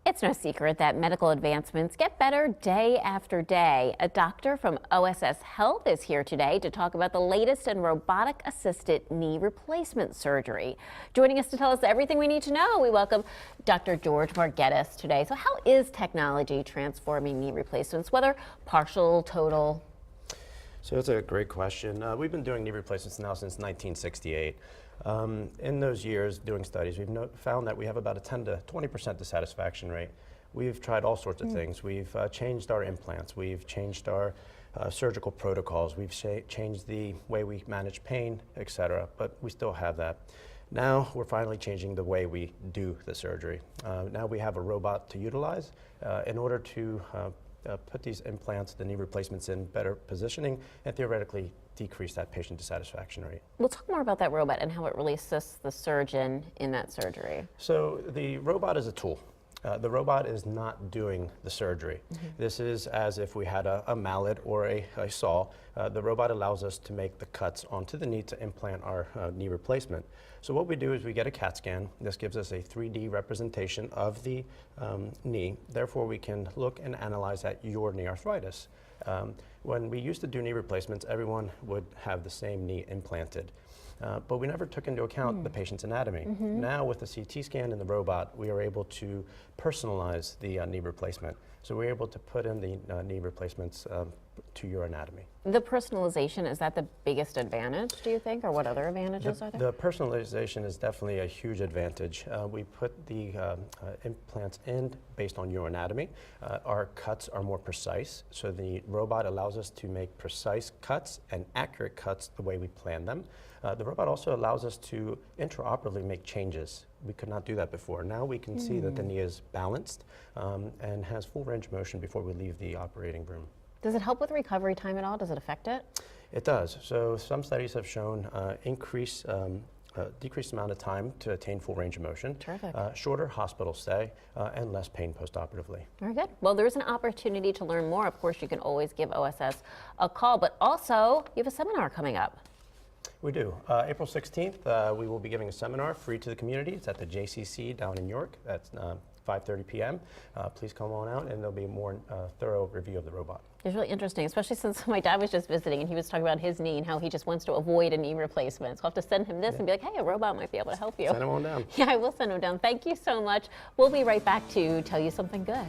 It's no secret that medical advancements get better day after day. A doctor from OSS Health is here today to talk about the latest in robotic assisted knee replacement surgery. Joining us to tell us everything we need to know, we welcome Dr. George Margetas today. So how is technology transforming knee replacements, whether partial, total? So that's a great question. We've been doing knee replacements now since 1968. In those years, doing studies, we've found that we have about a 10 to 20% dissatisfaction rate. We've tried all sorts of things. We've changed our implants. We've changed our surgical protocols. We've changed the way we manage pain, etc. But we still have that. Now we're finally changing the way we do the surgery. Now we have a robot to utilize in order to put these implants, the knee replacements, in better positioning and theoretically decrease that patient dissatisfaction rate. We'll talk more about that robot and how it really assists the surgeon in that surgery. So the robot is a tool. The robot is not doing the surgery. This is as if we had a mallet or a saw. The robot allows us to make the cuts onto the knee to implant our knee replacement. So what we do is we get a CAT scan. This gives us a 3D representation of the knee. Therefore, we can look and analyze at your knee arthritis. When we used to do knee replacements, everyone would have the same knee implanted. But we never took into account the patient's anatomy. Now with the CT scan and the robot, we are able to personalize the knee replacement. So we're able to put in the knee replacements to your anatomy. The personalization, is that the biggest advantage, do you think, or what other advantages are there? The personalization is definitely a huge advantage. We put the implants in based on your anatomy. Our cuts are more precise, so the robot allows us to make precise cuts and accurate cuts the way we plan them. The robot also allows us to intraoperatively make changes. We could not do that before. Now we can see that the knee is balanced and has full range of motion before we leave the operating room. Does it help with recovery time at all? Does it affect it? It does. So some studies have shown decreased amount of time to attain full range of motion, shorter hospital stay, and less pain post-operatively. Very good. Well, there's an opportunity to learn more. Of course, you can always give OSS a call, but also you have a seminar coming up. We do. April 16th, we will be giving a seminar free to the community. It's at the JCC down in York. That's 5:30 p.m. Please come on out, and there'll be a more thorough review of the robot. It's really interesting, especially since my dad was just visiting and he was talking about his knee and how he just wants to avoid a knee replacement. So I'll have to send him this and be like, hey, a robot might be able to help you. Send him on down. Yeah, I will send him down. Thank you so much. We'll be right back to tell you something good.